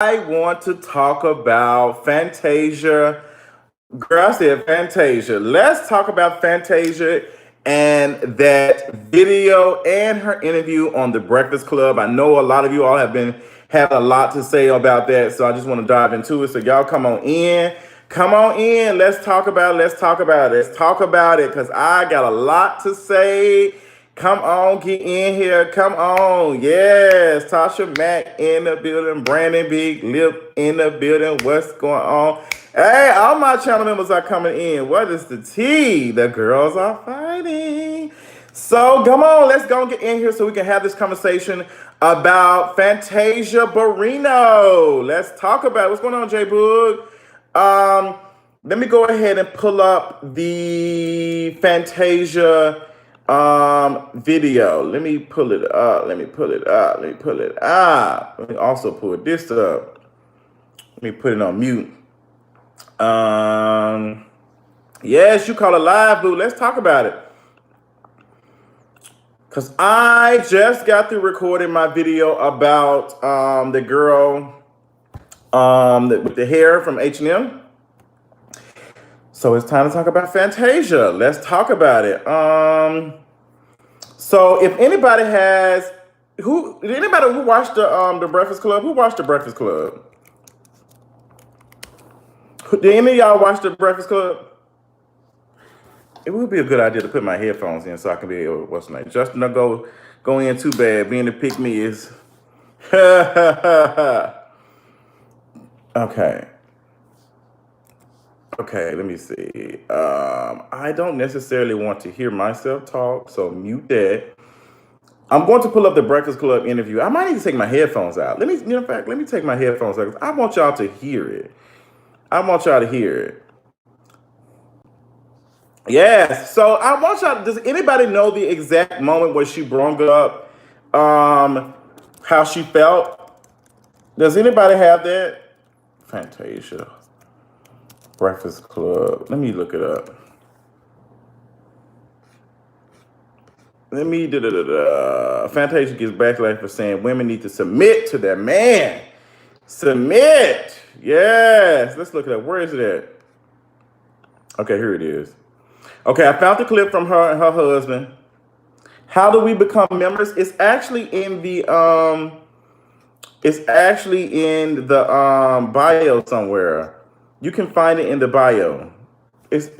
I want to talk about Fantasia. Girl, I said Fantasia. Let's talk about Fantasia and that video and her interview on the Breakfast Club. I know a lot of you all have been having a lot to say about that, so I just want to dive into it. So y'all come on in. Come on in. Let's talk about it. Let's talk about it. Let's talk about it because I got a lot to say. Come on, get in here. Come on. Yes. Tasha Mack in the building. Brandon Big Lip in the building. What's going on? Hey, all my channel members are coming in. What is the tea? The girls are fighting. So come on, let's go and get in here so we can have this conversation about Fantasia Barrino. Let's talk about it. What's going on, J Boog? Um, Let me go ahead and pull up the Fantasia video. Let me pull it up. Let me pull it up. Let me pull it up. Let me also pull this up. Let me put it on mute. Yes, you call it live, boo. Let's talk about it. Cause I just got through recording my video about the girl with the hair from H&M. So it's time to talk about Fantasia. Let's talk about it. So if anybody has anybody who watched the Breakfast Club, who watched the Breakfast Club? Did any of y'all watch the Breakfast Club? It would be a good idea to put my headphones in so I can be able to what's the name. Justin, don't go in too bad. Being the pick me is okay. Okay, let me see. I don't necessarily want to hear myself talk, so mute that. I'm going to pull up the Breakfast Club interview. I might need to take my headphones out. Let me take my headphones out. I want y'all to hear it. I want y'all to hear it. Yes. So I want y'all. Does anybody know the exact moment where she brought up how she felt? Does anybody have that? Fantasia. Breakfast Club. Let me look it up. Fantasia gets backlash for saying women need to submit to their man. Submit. Yes. Let's look it up. Where is it at? Okay, here it is. Okay, I found the clip from her and her husband. How do we become members? It's actually in the bio somewhere. You can find it in the bio.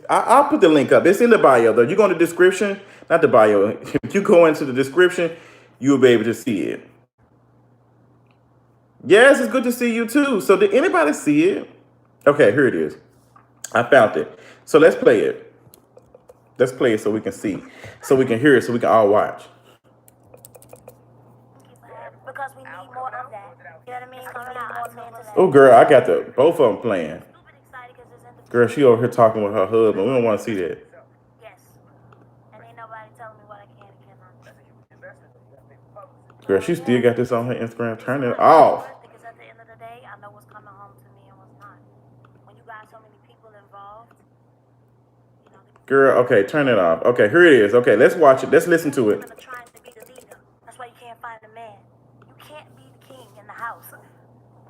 I'll put the link up. It's in the bio though. You go in the description, not the bio. If you go into the description, you'll be able to see it. Yes, it's good to see you too. So did anybody see it? Okay, here it is. I found it. So let's play it. Let's play it so we can see, so we can hear it, so we can all watch. Because we need more of that. You know what I mean? Coming out. Oh, girl, I got both of them playing. Girl, she over here talking with her husband. We don't want to see that. Yes. And ain't nobody telling me what I can and cannot. Girl, she still got this on her Instagram. Turn it off. Because at the end of the day, I know what's coming home to me and what's not. When you got so many people involved, you know. Girl, okay, turn it off. Okay, here it is. Okay, let's watch it. Let's listen to it. Trying to be the leader. That's why you can't find a man. You can't be the king in the house.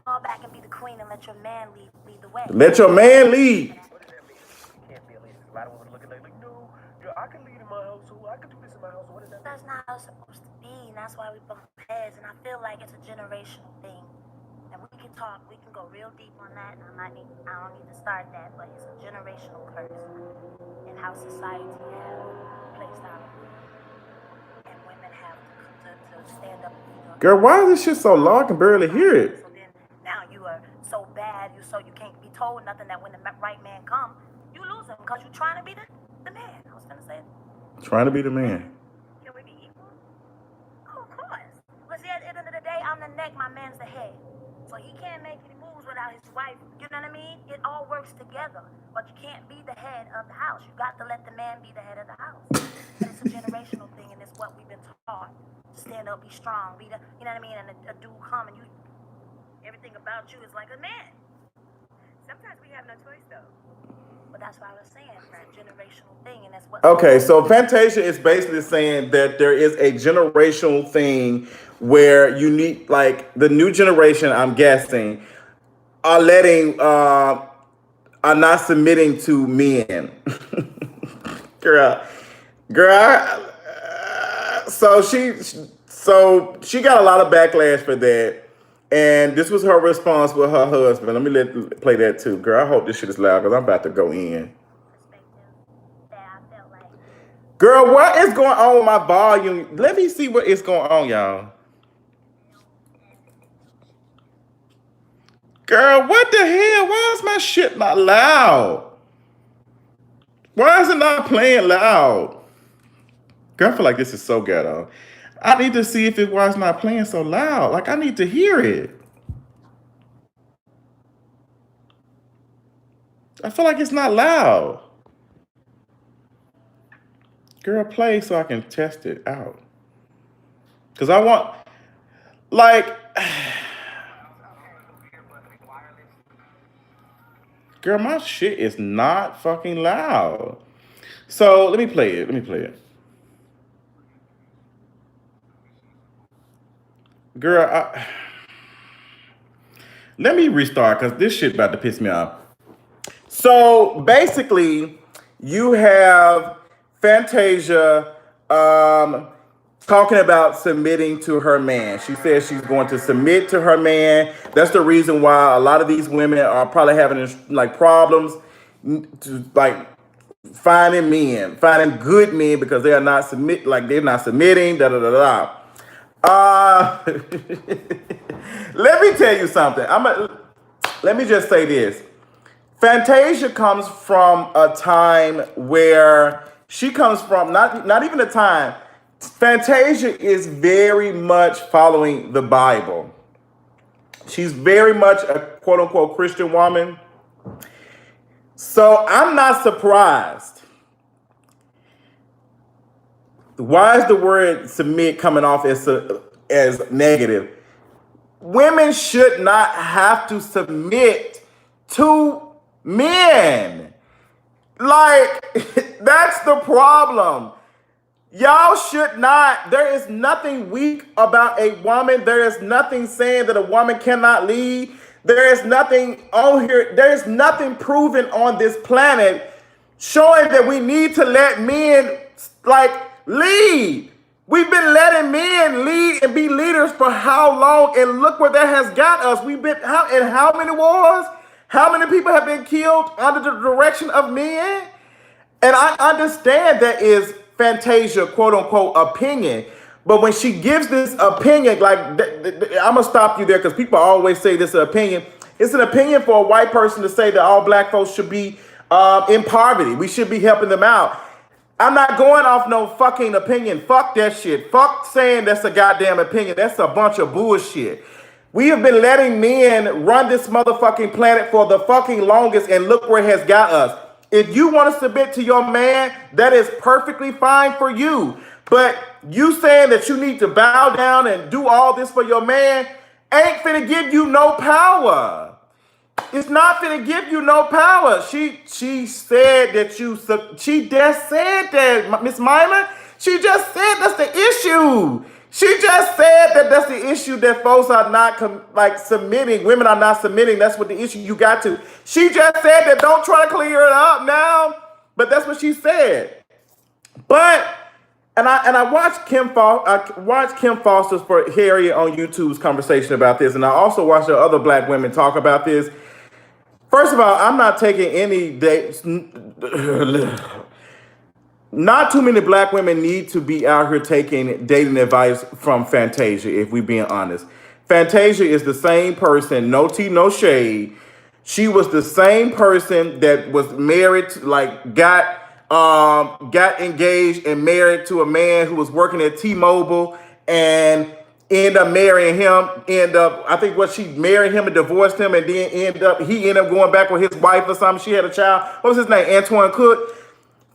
Fall back and be the queen and let your man lead the way. Let your man lead. What does that mean? You can't be a leader. A lot of women looking like, no, I can lead in my household. I can do this in my household. What does that mean? That's not how it's supposed to be, and that's why we bump heads. And I feel like it's a generational thing. And we can talk, we can go real deep on that. And I don't need to start that, but it's a generational curse in how society has placed out. And women have to stand up and lead. Girl, why is this shit so low? I can barely hear it. So then now you are so bad, you can't be told nothing that when the right man come, you lose him because you're trying to be the man. I was gonna say. Trying to be the man. Can we be equal? Oh, of course. But see, at the end of the day, I'm the neck, my man's the head. So he can't make any moves without his wife. You know what I mean? It all works together. But you can't be the head of the house. You got to let the man be the head of the house. And it's a generational thing, and it's what we've been taught. Stand up, be strong, be the, you know what I mean? And a dude come and everything about you is like a man. Sometimes we have no choice though. But that's what I was saying, it's a generational thing, and that's what. Okay, so Fantasia is basically saying that there is a generational thing where you need, like, the new generation, I'm guessing, are are not submitting to men. girl, girl. So she got a lot of backlash for that, and this was her response with her husband. Let me play that too, girl. I hope this shit is loud because I'm about to go in. Girl, what is going on with my volume? Let me see what is going on, y'all. Girl, what the hell? Why is my shit not loud? Why is it not playing loud? Girl, I feel like this is so ghetto. I need to see if why it's not playing so loud. Like, I need to hear it. I feel like it's not loud. Girl, play so I can test it out. Because I want, like, girl, my shit is not fucking loud. So let me play it. Girl, let me restart because this shit about to piss me off. So basically, you have Fantasia talking about submitting to her man. She says she's going to submit to her man. That's the reason why a lot of these women are probably having like problems to like finding good men because they are not they're not submitting. Da da da da. Let me tell you something. Let me just say this. Fantasia comes from a time where she comes from not even a time. Fantasia is very much following the Bible. She's very much a quote unquote Christian woman. So I'm not surprised. Why is the word submit coming off as negative? Women should not have to submit to men. Like, that's the problem. Y'all should not. There is nothing weak about a woman. There is nothing saying that a woman cannot lead. There is nothing on here. There is nothing proven on this planet showing that we need to let men like lead. We've been letting men lead and be leaders for how long? And look where that has got us. We've been in how many wars? How many people have been killed under the direction of men? And I understand that is Fantasia, quote unquote, opinion. But when she gives this opinion, like, I'm going to stop you there because people always say this is an opinion. It's an opinion for a white person to say that all black folks should be in poverty. We should be helping them out. I'm not going off no fucking opinion. Fuck that shit. Fuck saying that's a goddamn opinion. That's a bunch of bullshit. We have been letting men run this motherfucking planet for the fucking longest, and look where it has got us. If you want to submit to your man, that is perfectly fine for you. But you saying that you need to bow down and do all this for your man ain't finna give you no power. It's not finna give you no power. She said that she just said that, Miss Mima. She just said that's the issue. She just said that that's the issue, that folks are not submitting. Women are not submitting. That's what the issue you got to. She just said that don't try to clear it up now. But that's what she said. But I watched Kim Foster's for Harriet on YouTube's conversation about this, and I also watched the other black women talk about this. First of all, I'm not taking any dates. Not too many black women need to be out here taking dating advice from Fantasia, if we're being honest. Fantasia is the same person, no tea, no shade. She was the same person that was married, got engaged and married to a man who was working at T-Mobile and ended up marrying him. She married him and divorced him, and then he ended up going back with his wife or something. She had a child. What was his name? Antoine Cook.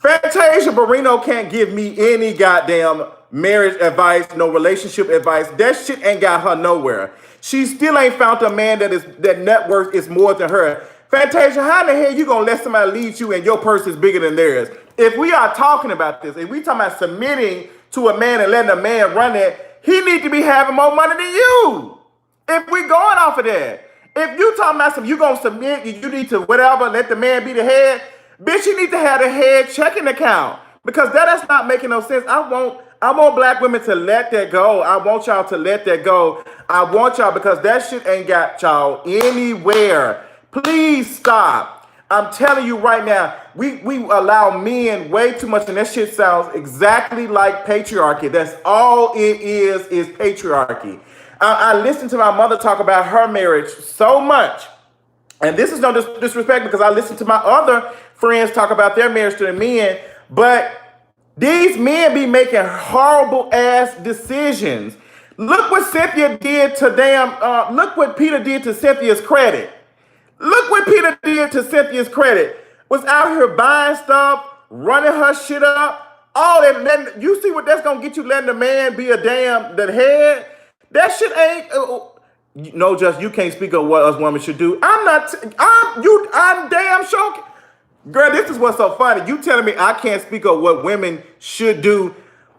Fantasia Barrino can't give me any goddamn marriage advice, no relationship advice. That shit ain't got her nowhere. She still ain't found a man that net worth is more than her. Fantasia, how in the hell you gonna let somebody lead you and your purse is bigger than theirs? If we are talking about this, if we talking about submitting to a man and letting a man run it, he need to be having more money than you. If we going off of that. If you talking about some, you gonna submit, you need to whatever, let the man be the head. Bitch, you need to have the head checking account because that is not making no sense. I want black women to let that go. I want y'all to let that go. I want y'all because that shit ain't got y'all anywhere. Please stop. I'm telling you right now, we allow men way too much, and that shit sounds exactly like patriarchy. That's all it is patriarchy. I listened to my mother talk about her marriage so much. And this is no disrespect because I listen to my other friends talk about their marriage to the men, but these men be making horrible ass decisions. Look what Cynthia did to look what Peter did to Cynthia's credit. Look what Peter did to Cynthia's credit. Was out here buying stuff, running her shit up. All that, you see what that's gonna get you letting the man be a damn the head? That shit ain't. No, just you can't speak of what us women should do. I'm damn sure. Girl, this is what's so funny. You telling me I can't speak of what women should do,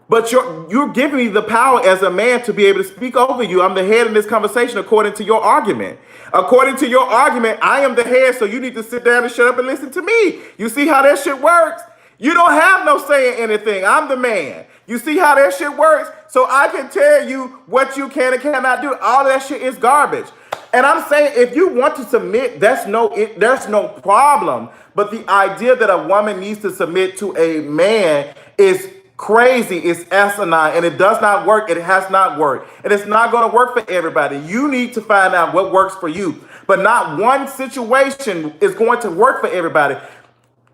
but you're giving me the power as a man to be able to speak over you. I'm the head in this conversation according to your argument. According to your argument, I am the head, so you need to sit down and shut up and listen to me. You see how that shit works? You don't have no say in anything. I'm the man. You see how that shit works? So I can tell you what you can and cannot do. All that shit is garbage. And I'm saying if you want to submit, there's no problem. But the idea that a woman needs to submit to a man is crazy, it's asinine, and it does not work. It has not worked. And it's not going to work for everybody. You need to find out what works for you. But not one situation is going to work for everybody.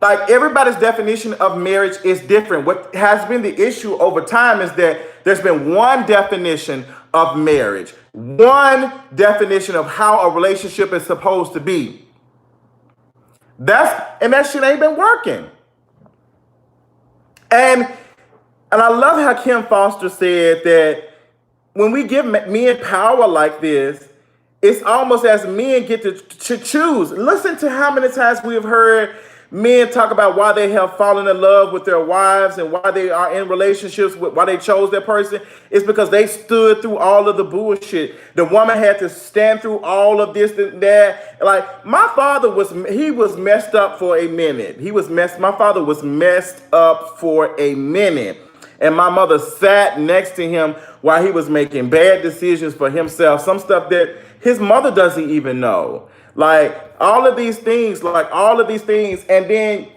Like everybody's definition of marriage is different. What has been the issue over time is that there's been one definition of marriage, one definition of how a relationship is supposed to be. That shit ain't been working. And I love how Kim Foster said that when we give men power like this, it's almost as men get to choose. Listen to how many times we have heard men talk about why they have fallen in love with their wives and why they are in relationships with why they chose that person. It's because they stood through all of the bullshit. The woman had to stand through all of this and that. Like my father was messed up for a minute. My father was messed up for a minute. And my mother sat next to him while he was making bad decisions for himself. Some stuff that his mother doesn't even know. Like all of these things. And then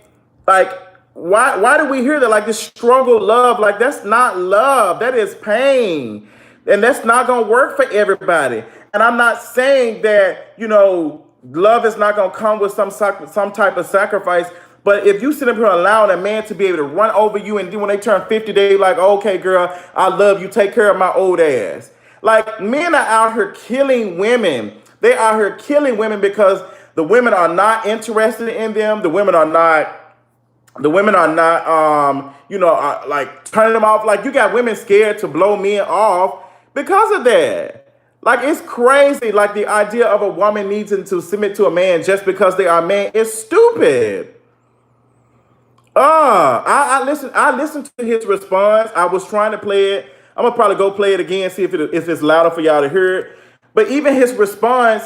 like, why do we hear that? Like this struggle love, like that's not love. That is pain. And that's not going to work for everybody. And I'm not saying that, love is not going to come with some type of sacrifice. But if you sit up here allowing a man to be able to run over you and then when they turn 50, they like, okay, girl, I love you. Take care of my old ass. Like men are out here killing women. They out here killing women because the women are not interested in them. The women are not, like turning them off. Like you got women scared to blow men off because of that. Like it's crazy. Like the idea of a woman needing to submit to a man just because they are a man is stupid. I listened to his response. I was trying to play it. I'm gonna probably go play it again, see if it's louder for y'all to hear it. But even his response,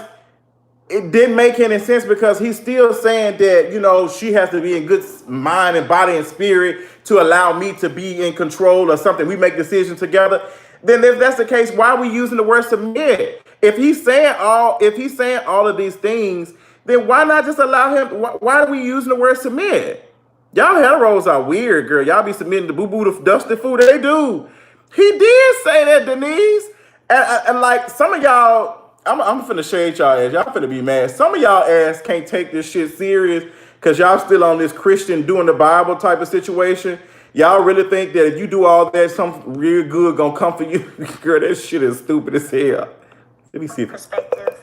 it didn't make any sense because he's still saying that, she has to be in good mind and body and spirit to allow me to be in control or something. We make decisions together. Then if that's the case, why are we using the word submit? If he's saying all of these things, then why not just allow him? Why are we using the word submit? Y'all heteros are weird, girl. Y'all be submitting to boo-boo the dusty food. They do. He did say that, Denise. And like some of y'all, I'm finna shade y'all ass. Y'all finna be mad. Some of y'all ass can't take this shit serious because y'all still on this Christian doing the Bible type of situation. Y'all really think that if you do all that, something real good gonna come for you? Girl, that shit is stupid as hell. Let me see. Perspective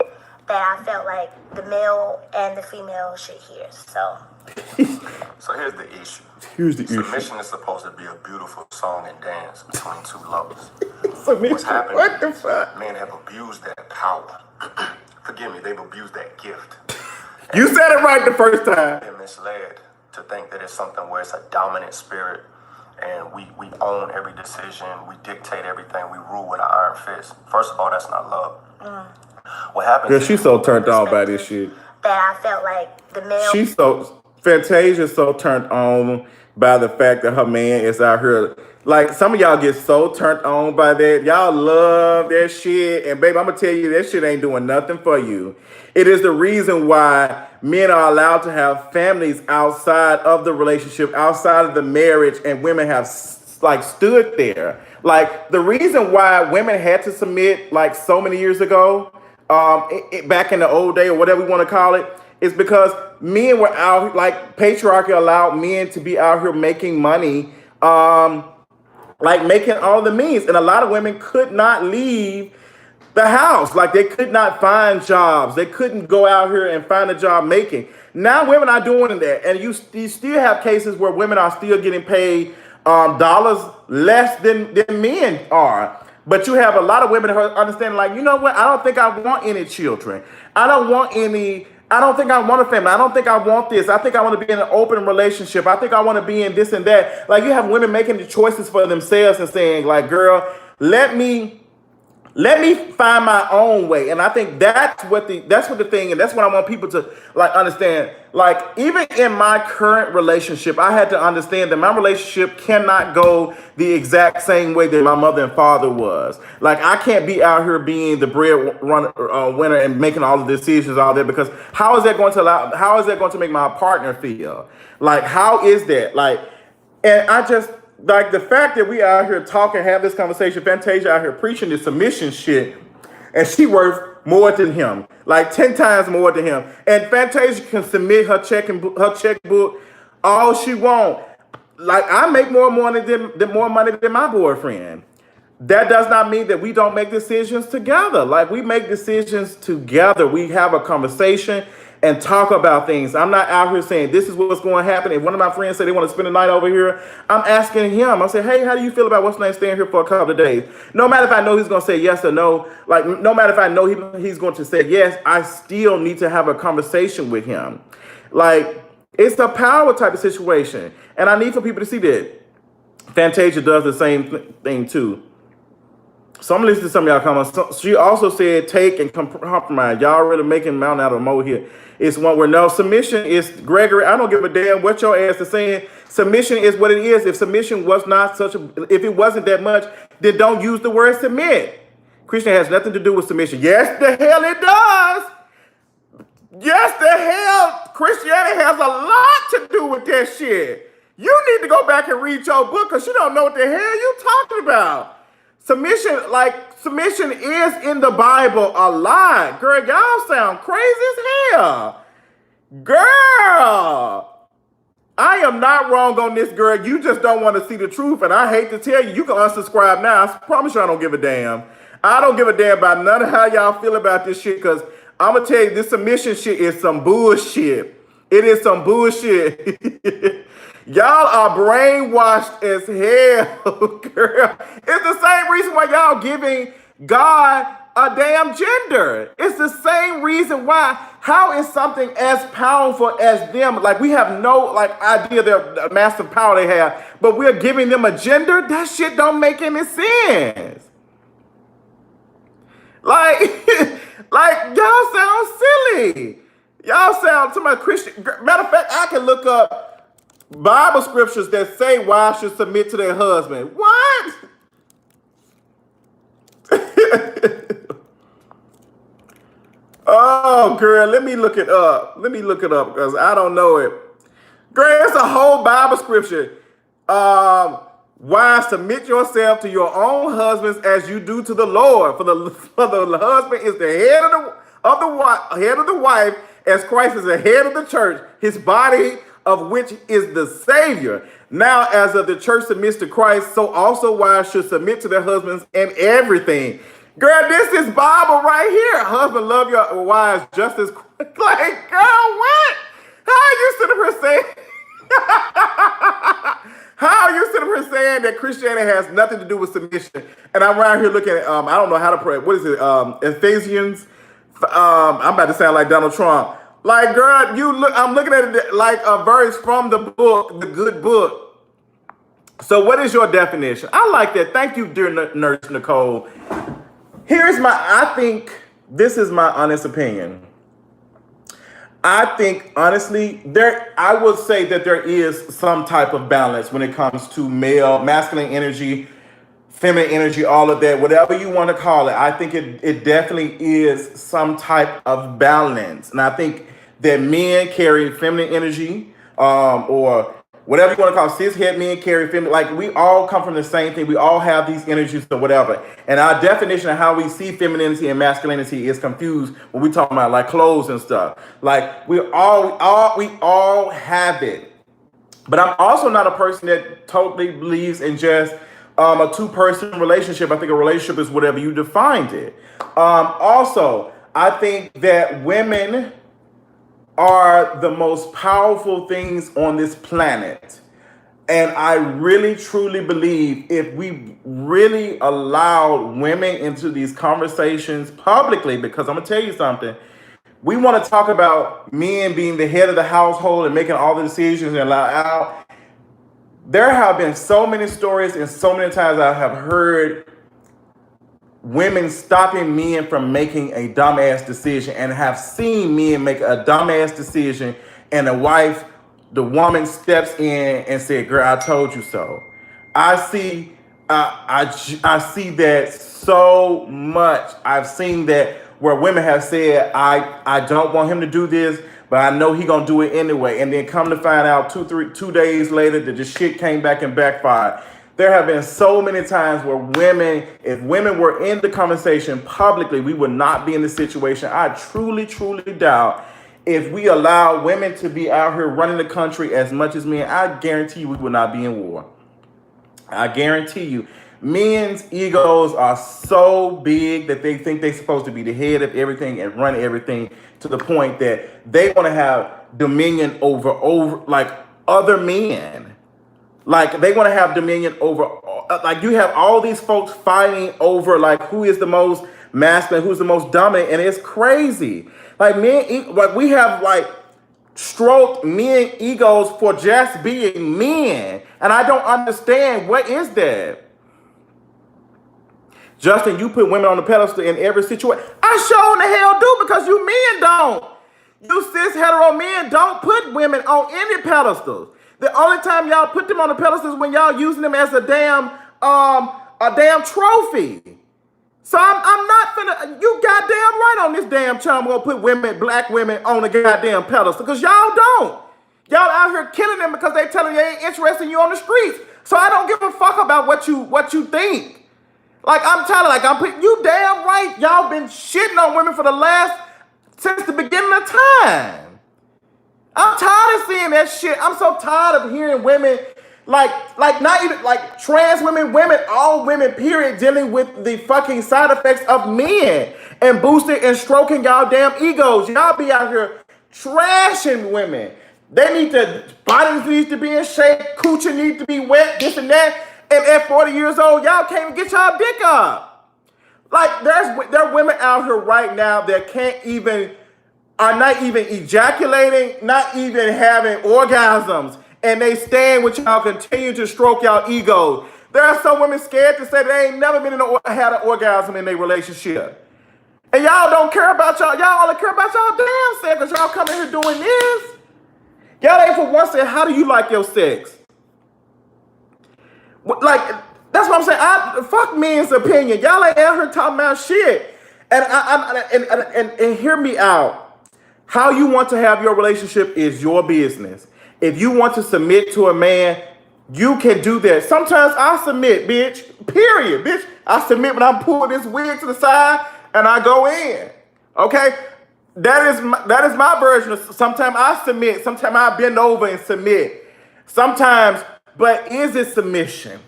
that I felt like the male and the female should hear. So here's the issue. Submission is supposed to be a beautiful song and dance between two lovers. What's happening? What the fuck? Men have abused that power. Forgive me, they've abused that gift. You said it right the first time. They're misled to think that it's something where it's a dominant spirit and we own every decision, we dictate everything, we rule with an iron fist. First of all, that's not love. What happens Girl, is she's so turned on by this shit. that I felt like the male. She's so Fantasia's so turned on by the fact that her man is out here. Like some of y'all get so turned on by that. Y'all love that shit. And babe, I'm gonna tell you that shit ain't doing nothing for you. It is the reason why men are allowed to have families outside of the relationship, outside of the marriage, and women have like stood there. Like the reason why women had to submit like so many years ago, back in the old day or whatever we want to call it, is because men were out, like patriarchy allowed men to be out here making money, like making all the means. And a lot of women could not leave the house. Like they could not find jobs. They couldn't go out here and find a job making. Now women are doing that. And you still have cases where women are still getting paid dollars less than men are. But you have a lot of women who understand, like, you know what? I don't think I want any children. I don't think I want a family. I don't think I want this. I think I want to be in an open relationship. I think I want to be in this and that. Like you have women making the choices for themselves and saying, like, girl, let me find my own way. And I think that's what the thing, and that's what I want people to like understand. Like even in my current relationship, I had to understand that my relationship cannot go the exact same way that my mother and father was. Like I can't be out here being the winner and making all the decisions all there, because how is that going to make my partner feel? Like how is that? Like, and I just like the fact that we out here talking, have this conversation, Fantasia out here preaching this submission shit, and she worth more than him, like 10 times more than him. And Fantasia can submit her checkbook all she want. Like I make more money than my boyfriend. That does not mean that we don't make decisions together. Like we make decisions together. We have a conversation and talk about things. I'm not out here saying this is what's going to happen. If one of my friends say they want to spend the night over here, I'm asking him. I say, hey, how do you feel about what's name staying here for a couple of days? No matter if I know he's going to say yes or no, like no matter if I know he's going to say yes, I still need to have a conversation with him. Like it's a power type of situation. And I need for people to see that Fantasia does the same thing too. So I'm listening to some of y'all comments. So she also said, take and compromise. Y'all already making mountain out of a molehill. It's one where no submission is, Gregory, I don't give a damn what your ass is saying. Submission is what it is. If submission was not if it wasn't that much, then don't use the word submit. Christian has nothing to do with submission. Yes, the hell it does. Yes, the hell, Christianity has a lot to do with that shit. You need to go back and read your book because you don't know what the hell you talking about. Submission is in the Bible a lot. Girl, y'all sound crazy as hell. Girl, I am not wrong on this, girl. You just don't want to see the truth. And I hate to tell you, you can unsubscribe now. I promise you I don't give a damn. I don't give a damn about none of how y'all feel about this shit, because I'm going to tell you, this submission shit is some bullshit. It is some bullshit. Y'all are brainwashed as hell, girl. It's the same reason why y'all giving God a damn gender. It's the same reason why. How is something as powerful as them? Like we have no idea the massive power they have, but we're giving them a gender? That shit don't make any sense. Like y'all sound silly. Y'all sound to my Christian. Matter of fact, I can look up Bible scriptures that say wives should submit to their husband. What? Oh, girl, let me look it up. Because I don't know it. Girl, it's a whole Bible scripture. Wives, submit yourself to your own husbands as you do to the Lord. For the husband is the head of the wife, as Christ is the head of the church, his body, of which is the Savior. Now, as of the church submits to Christ, so also wives should submit to their husbands in everything. Girl, this is Bible right here. Husband, love your wives just as like, girl, what? How are you sitting here saying? How are you sitting here saying that Christianity has nothing to do with submission? And I'm around here looking at I don't know how to pray. What is it? Ephesians. I'm about to sound like Donald Trump. Like, girl, I'm looking at it like a verse from the book, the good book. So what is your definition? I like that. Thank you, dear Nurse Nicole. I think this is my honest opinion. I think honestly, I would say that there is some type of balance when it comes to male, masculine energy, feminine energy, all of that, whatever you want to call it. I think it definitely is some type of balance. And I think that men carry feminine energy, or whatever you want to call it, cishet men carry feminine. Like, we all come from the same thing. We all have these energies or whatever. And our definition of how we see femininity and masculinity is confused when we talk about like clothes and stuff. Like, we all have it. But I'm also not a person that totally believes in just a two-person relationship. I think a relationship is whatever you defined it. Also, I think that women are the most powerful things on this planet. And I really, truly believe if we really allowed women into these conversations publicly, because I'm going to tell you something, we want to talk about men being the head of the household and making all the decisions and allow out. There have been so many stories and so many times I have heard women stopping men from making a dumbass decision, and have seen men make a dumbass decision and the woman steps in and said, "Girl, I told you so." I see that so much. I've seen that where women have said, I don't want him to do this, but I know he gonna do it anyway. And then come to find out 2 days later that the shit came back and backfired. There have been so many times where if women were in the conversation publicly, we would not be in this situation. I truly, truly doubt if we allow women to be out here running the country as much as men, I guarantee you we would not be in war. I guarantee you. Men's egos are so big that they think they're supposed to be the head of everything and run everything, to the point that they want to have dominion over like other men. Like, they want to have dominion over, like, you have all these folks fighting over, like, who is the most masculine, who's the most dominant, and it's crazy. Like, we have, like, stroked men egos for just being men, and I don't understand, what is that? Justin, you put women on the pedestal in every situation. I sure in the hell do, because you men don't. You cis hetero men don't put women on any pedestals. The only time y'all put them on the pedestals is when y'all using them as a damn trophy. So I'm not finna, you goddamn right on this damn channel, I'm gonna put black women on the goddamn pedestal, because y'all don't. Y'all out here killing them because they telling you they ain't interested in you on the streets. So I don't give a fuck about what you think. Like, I'm telling, like, I'm putting you damn right. Y'all been shitting on women since the beginning of time. I'm tired of seeing that shit. I'm so tired of hearing women, like not even, like, trans women, all women, period, dealing with the fucking side effects of men and boosting and stroking y'all damn egos. Y'all be out here trashing women. Bodies need to be in shape, coochie need to be wet, this and that. And at 40 years old, y'all can't even get y'all dick up. Like, there are women out here right now that are not even ejaculating, not even having orgasms, and they stand with y'all, continue to stroke y'all egos. There are some women scared to say they ain't never had an orgasm in their relationship. And y'all don't care about y'all. Y'all only care about y'all damn sex, because y'all coming here doing this. Y'all ain't for once said, how do you like your sex? Like, that's what I'm saying. Fuck men's opinion. Y'all ain't out here talking about shit. And hear me out. How you want to have your relationship is your business. If you want to submit to a man, you can do that. Sometimes I submit, bitch. Period, bitch. I submit when I pull this wig to the side and I go in. Okay? That is my version of sometimes I submit. Sometimes I bend over and submit. Sometimes, but is it submission?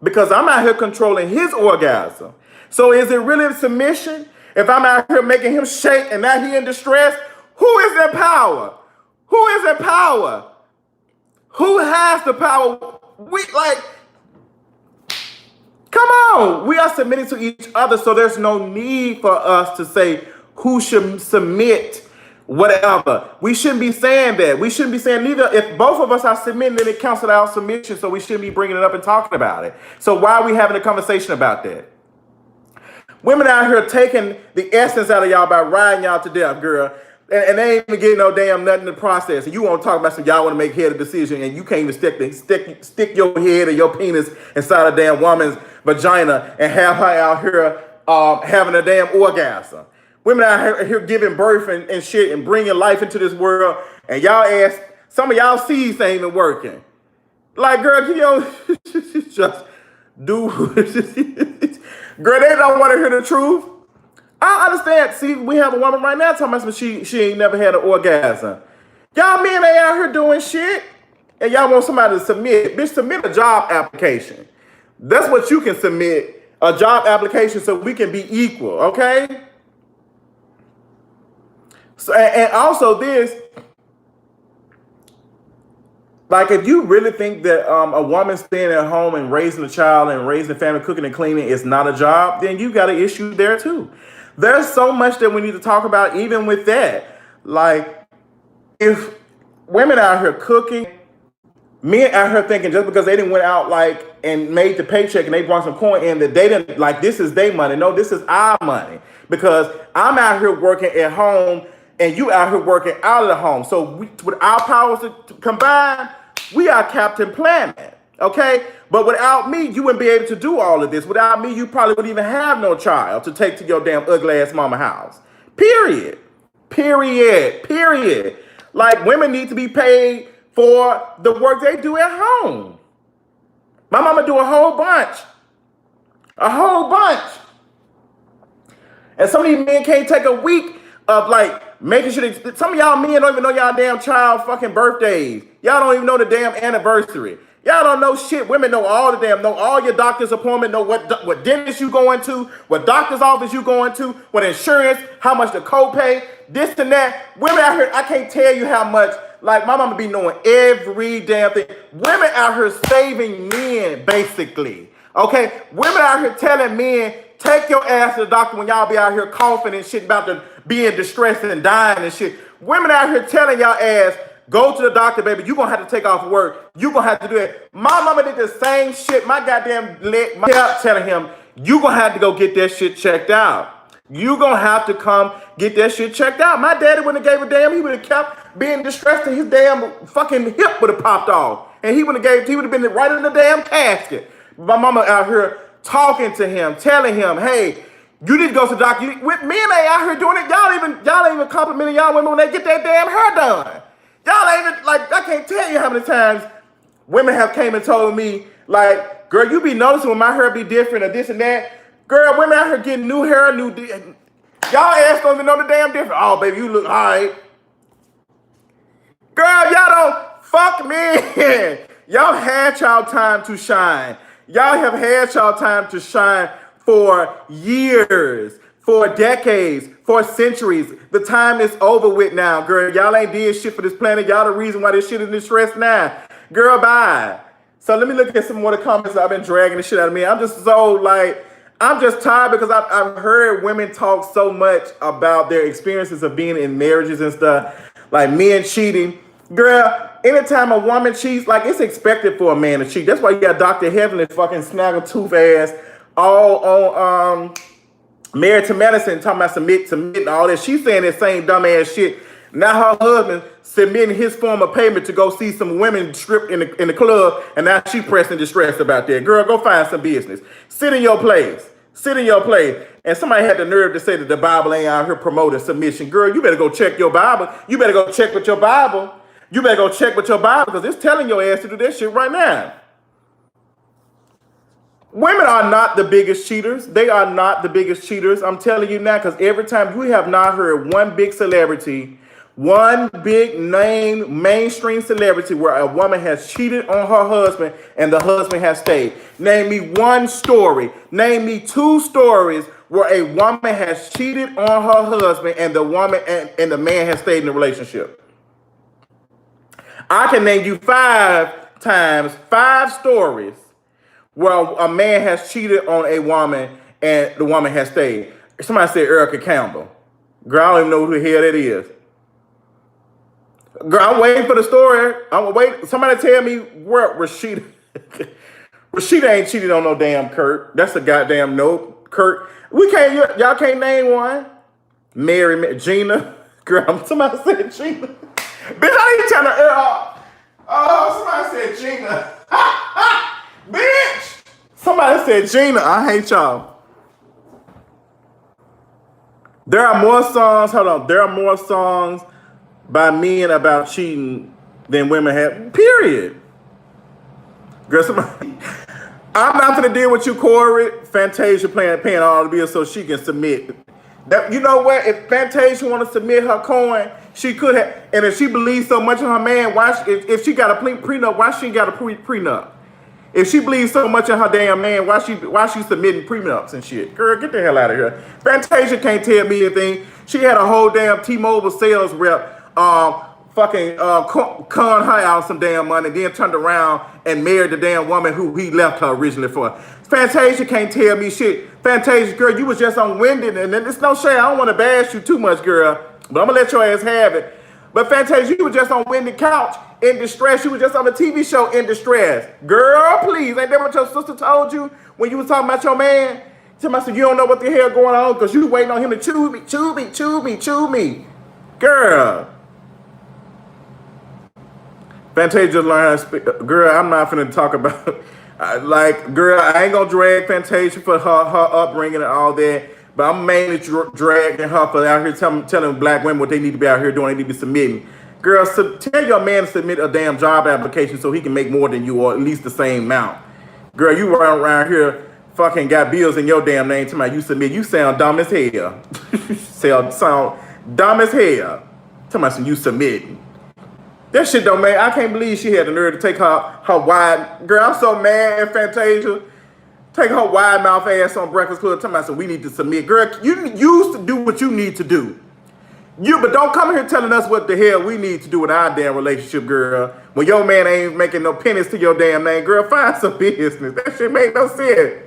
Because I'm out here controlling his orgasm. So is it really submission? If I'm out here making him shake and now he in distress, who is in power? Who is in power? Who has the power? Come on. We are submitting to each other, so there's no need for us to say who should submit whatever. We shouldn't be saying that. We shouldn't be saying neither. If both of us are submitting, then it counts as our submission, so we shouldn't be bringing it up and talking about it. So why are we having a conversation about that? Women out here taking the essence out of y'all by riding y'all to death, girl. And they ain't even getting no damn nothing in the process. And you want to talk about some y'all want to make head of decision, and you can't even stick your head or your penis inside a damn woman's vagina and have her out here having a damn orgasm. Women out here giving birth and shit and bringing life into this world, and y'all ask, some of y'all seeds ain't even working. Like, girl, you know, just do. Girl, they don't want to hear the truth. I understand. See, we have a woman right now talking about she ain't never had an orgasm. Y'all men ain't out here doing shit, and y'all want somebody to submit. Bitch, submit a job application. That's what you can submit, a job application, so we can be equal, okay? So, and also this, like, if you really think that a woman staying at home and raising a child and raising a family, cooking and cleaning is not a job, then you got an issue there too. There's so much that we need to talk about even with that. Like, if women out here cooking, men out here thinking just because they didn't went out like and made the paycheck and they brought some coin in that they didn't, like, this is their money. No, this is our money, because I'm out here working at home and you out here working out of the home. So with our powers combined, we are Captain Planet, okay? But without me, you wouldn't be able to do all of this. Without me, you probably wouldn't even have no child to take to your damn ugly ass mama house. Period. Period. Period. Like, women need to be paid for the work they do at home. My mama do a whole bunch. A whole bunch. And some of these men can't take a week of, like, making sure that some of y'all men don't even know y'all damn child fucking birthdays. Y'all don't even know the damn anniversary. Y'all don't know shit. Women know all your doctor's appointment, know what dentist you going to, what doctor's office you going to, what insurance, how much the copay, this and that. Women out here, I can't tell you how much, like, my mama be knowing every damn thing. Women out here saving men, basically. Okay? Women out here telling men, take your ass to the doctor when y'all be out here coughing and shit about to being distressed and dying and shit. Women out here telling y'all ass, go to the doctor, baby. You gonna have to take off work. You gonna have to do it. My mama did the same shit. My goddamn leg, kept telling him, you gonna have to go get that shit checked out. You gonna have to come get that shit checked out. My daddy wouldn't have gave a damn. He would have kept being distressed and his damn fucking hip would have popped off. And he would have been right in the damn casket. My mama out here talking to him, telling him, hey, you need to go to the doctor. With men ain't out here doing it. Y'all ain't even complimenting y'all women when they get their damn hair done. Y'all ain't even, like, I can't tell you how many times women have came and told me, like, girl, you be noticing when my hair be different or this and that. Girl, women out here getting new hair, y'all ass don't even know the damn difference. Oh, baby, you look all right. Girl, y'all don't fuck me. Y'all had y'all time to shine. Y'all have had y'all time to shine for years, for decades, for centuries. The time is over with now, girl. Y'all ain't did shit for this planet. Y'all the reason why this shit is in distress now. Girl, bye. So let me look at some more of the comments that I've been dragging the shit out of me. I'm just so, like, I'm just tired because I've heard women talk so much about their experiences of being in marriages and stuff, like men cheating. Girl, anytime a woman cheats, like, it's expected for a man to cheat. That's why you got Dr. Heavenly fucking snaggletooth ass all on Married to Medicine talking about submit and all that. She's saying that same dumb ass shit. Now her husband submitting his form of payment to go see some women stripped in the club, and now she pressing distress about that. Girl, go find some business. Sit in your place. Sit in your place. And somebody had the nerve to say that the Bible ain't out here promoting submission. Girl, you better go check your Bible. You better go check with your Bible. You better go check with your Bible, because it's telling your ass to do that shit right now. Women are not the biggest cheaters. They are not the biggest cheaters. I'm telling you now, because every time we have not heard one big celebrity, one big name, mainstream celebrity where a woman has cheated on her husband and the husband has stayed. Name me one story. Name me two stories where a woman has cheated on her husband and the woman and the man has stayed in the relationship. I can name you 5 times, 5 stories where a man has cheated on a woman and the woman has stayed. Somebody said Erica Campbell. Girl, I don't even know who the hell that is. Girl, I'm waiting for the story. I'm waiting. Somebody tell me where Rashida. Rashida ain't cheated on no damn Kurt. That's a goddamn nope. Kurt. We can't. Y'all can't name one. Mary, Gina. Girl, somebody said Gina. Bitch, I ain't trying to. Oh, somebody said Gina. Bitch. Somebody said Gina. I hate y'all. There are more songs. Hold on. There are more songs by men about cheating than women have. Period. Girl, somebody. I'm not gonna deal with you, Corey. Fantasia paying all the bills so she can submit. That, you know what? If Fantasia want to submit her coin, she could have. And if she believes so much in her man, why? If she got a prenup, why she got a prenup? If she believes so much in her damn man, why she submitting prenups and shit? Girl, get the hell out of here. Fantasia can't tell me anything. She had a whole damn T-Mobile sales rep fucking con her out some damn money, then turned around and married the damn woman who he left her originally for. Fantasia can't tell me shit. Fantasia, girl, you was just on Winded, and it's no shade. I don't want to bash you too much, girl, but I'm gonna let your ass have it. But Fantasia, you was just on Winded couch in distress. You was just on a TV show in distress. Girl, please, ain't that what your sister told you when you was talking about your man? Somebody said you don't know what the hell going on because you waiting on him to chew me. Girl. Fantasia just learned how to speak. Girl, I'm not finna talk about girl, I ain't gonna drag Fantasia for her upbringing and all that, but I'm mainly dragging her for out here telling black women what they need to be out here doing. They need to be submitting. Girl, tell your man to submit a damn job application so he can make more than you or at least the same amount. Girl, you run around here fucking got bills in your damn name talking about you submit. You sound dumb as hell. sound dumb as hell. Talking about you submitting. That shit don't make. I can't believe she had the nerve to take her wide. Girl, I'm so mad at Fantasia. Take her wide mouth ass on Breakfast Club talking about so we need to submit. Girl, you used to do what you need to do. But don't come here telling us what the hell we need to do with our damn relationship, girl. When your man ain't making no pennies to your damn name, girl, find some business. That shit make no sense.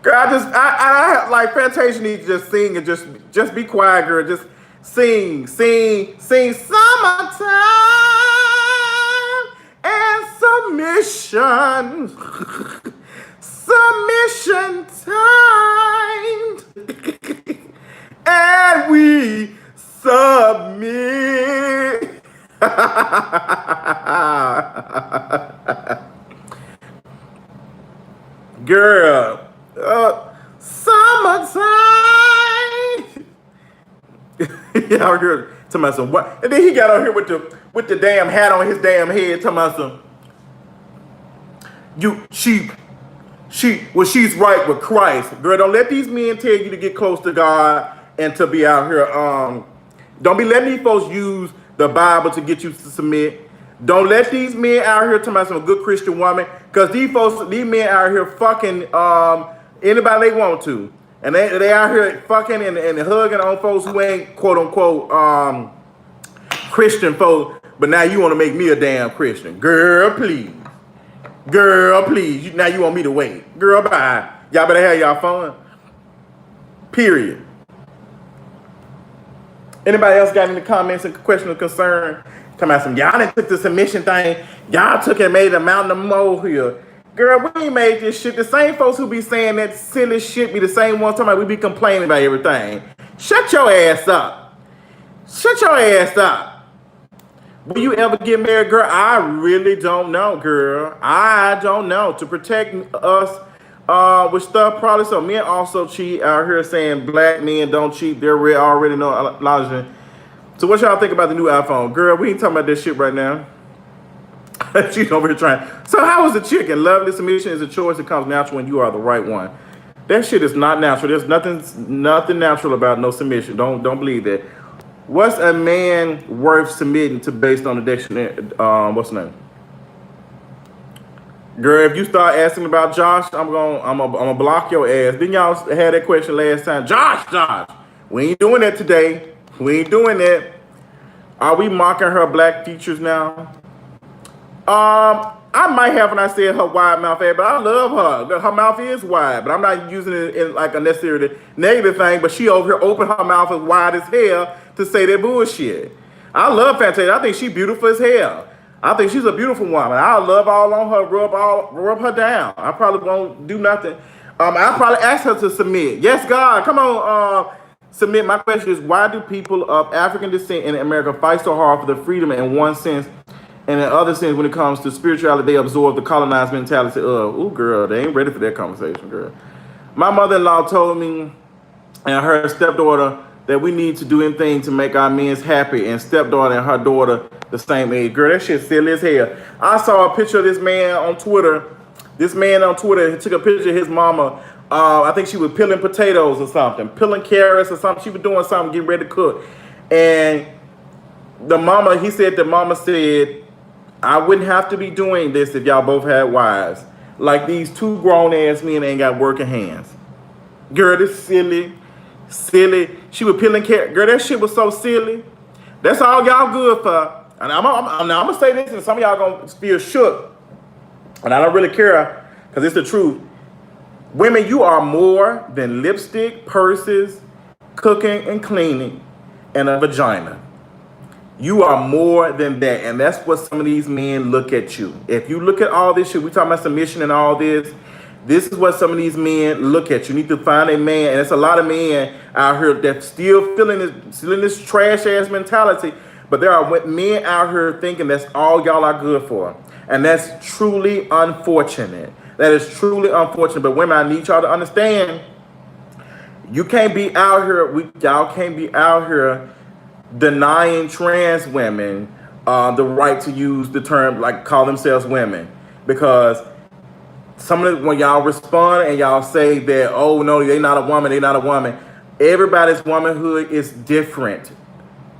Girl, I like Fantasia needs to just sing and just be quiet, girl. Just sing summertime and submission. Submission time. And we submit. Girl, summertime. Y'all heard talking about some what? And then he got out here with the damn hat on his damn head talking about some. She's right with Christ. Girl, don't let these men tell you to get close to God and to be out here. Don't be letting these folks use the Bible to get you to submit. Don't let these men out here talking about some good Christian woman, because these men out here fucking anybody they want to. And they out here fucking and hugging on folks who ain't quote unquote Christian folks, but now you want to make me a damn Christian. Girl, please. Girl, please. Now you want me to wait. Girl, bye. Y'all better have y'all fun. Period. Anybody else got any comments and questions or concern? Talking about some, y'all done took the submission thing. Y'all took and made a mountain of molehill. Girl, we ain't made this shit. The same folks who be saying that silly shit be the same ones talking about we be complaining about everything. Shut your ass up. Shut your ass up. Will you ever get married, girl? I really don't know, girl. I don't know. To protect us with stuff, probably so. Men also cheat out here saying black men don't cheat. They're already acknowledging. So what y'all think about the new iPhone? Girl, we ain't talking about this shit right now. She's over here trying. So how is the chicken? Lovely submission is a choice that comes natural when you are the right one. That shit is not natural. There's nothing natural about no submission. Don't believe that. What's a man worth submitting to based on the dictionary? What's the name? Girl, if you start asking about Josh, I'm gonna block your ass. Didn't y'all had that question last time? Josh, we ain't doing that today. We ain't doing that. Are we mocking her black features now? I might have when I said her wide mouth ass, but I love her. Her mouth is wide, but I'm not using it in like a necessarily negative thing. But she over here opened her mouth as wide as hell to say that bullshit. I love Fantasia. I think she's beautiful as hell. I think she's a beautiful woman. I love all on her, rub her down. I probably won't do nothing. I'll probably ask her to submit. Yes, God, come on. Submit. My question is, why do people of African descent in America fight so hard for the freedom in one sense, and in other sense, when it comes to spirituality, they absorb the colonized mentality of, ooh, girl, they ain't ready for that conversation, girl. My mother-in-law told me and her stepdaughter that we need to do anything to make our men happy, and stepdaughter and her daughter the same age. Girl, that shit silly as hell. I saw a picture of this man on Twitter. This man on Twitter took a picture of his mama. I think she was peeling potatoes or something, peeling carrots or something. She was doing something, getting ready to cook. And the mama, he said, the mama said, I wouldn't have to be doing this if y'all both had wives. Like these two grown ass men ain't got working hands. Girl, this silly. She was peeling carrots. Girl, that shit was so silly. That's all y'all good for. And I'm gonna say this, and some of y'all gonna feel shook. And I don't really care, because it's the truth. Women, you are more than lipstick, purses, cooking and cleaning, and a vagina. You are more than that. And that's what some of these men look at you. If you look at all this shit, we talking about submission and all this. This is what some of these men look at. You need to find a man, and it's a lot of men out here that still feeling this trash ass mentality. But there are men out here thinking that's all y'all are good for, and that's truly unfortunate. That is truly unfortunate. But women, I need y'all to understand. You can't be out here. Y'all can't be out here denying trans women the right to use the term, like call themselves women, because some of the, when y'all respond and y'all say that, oh no, they not a woman, they not a woman. Everybody's womanhood is different.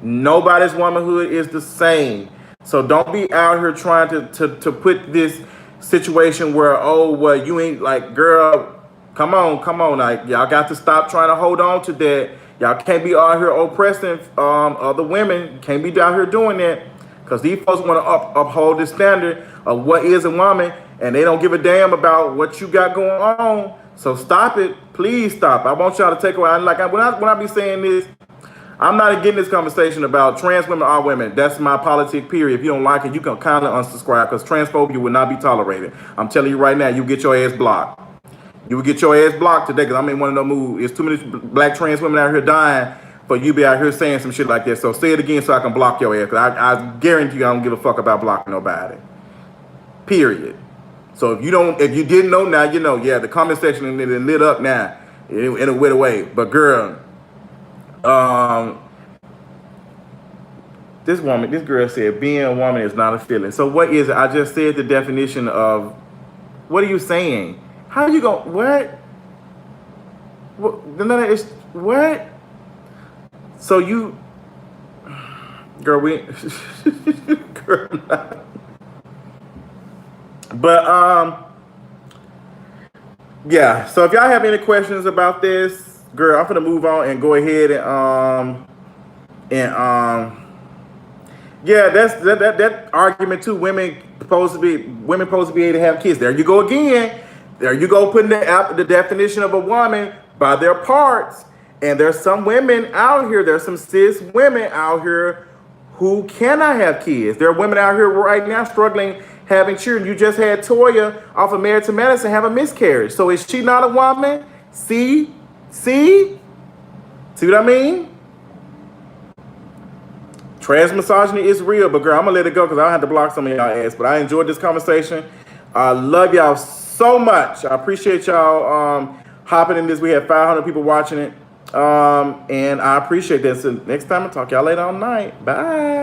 Nobody's womanhood is the same. So don't be out here trying to put this situation where, oh, well, you ain't like, girl, come on. Like, y'all got to stop trying to hold on to that. Y'all can't be out here oppressing other women. Can't be out here doing that, because these folks want to uphold the standard of what is a woman, and they don't give a damn about what you got going on. So stop it. Please stop. I want y'all to take away. When I be saying this, I'm not getting this conversation about trans women are women. That's my politic, period. If you don't like it, you can kindly unsubscribe, because transphobia will not be tolerated. I'm telling you right now, you get your ass blocked. You will get your ass blocked today, because I'm in one of those moves. There's too many black trans women out here dying for you to be out here saying some shit like that. So say it again so I can block your ass, because I guarantee you I don't give a fuck about blocking nobody. Period. So if you didn't know, now you know. Yeah, the comment section is lit up now in a weird way. But girl, this girl said being a woman is not a feeling. So what is it? I just said the definition of, what are you saying? How you go? What? What? So you, girl, girl. But yeah. So if y'all have any questions about this, girl, I'm gonna move on and go ahead yeah, that's that argument too. Women supposed to be able to have kids. There you go again. There you go, putting the definition of a woman by their parts. And there's some women out here, there's some cis women out here who cannot have kids. There are women out here right now struggling having children. You just had Toya off of Married to Medicine have a miscarriage. So is she not a woman? See what I mean? Trans misogyny is real, but girl, I'm gonna let it go because I had to block some of y'all ass. But I enjoyed this conversation. I love y'all so much. I appreciate y'all hopping in this. We had 500 people watching it. And I appreciate that. So next time I'll talk y'all later on night. Bye.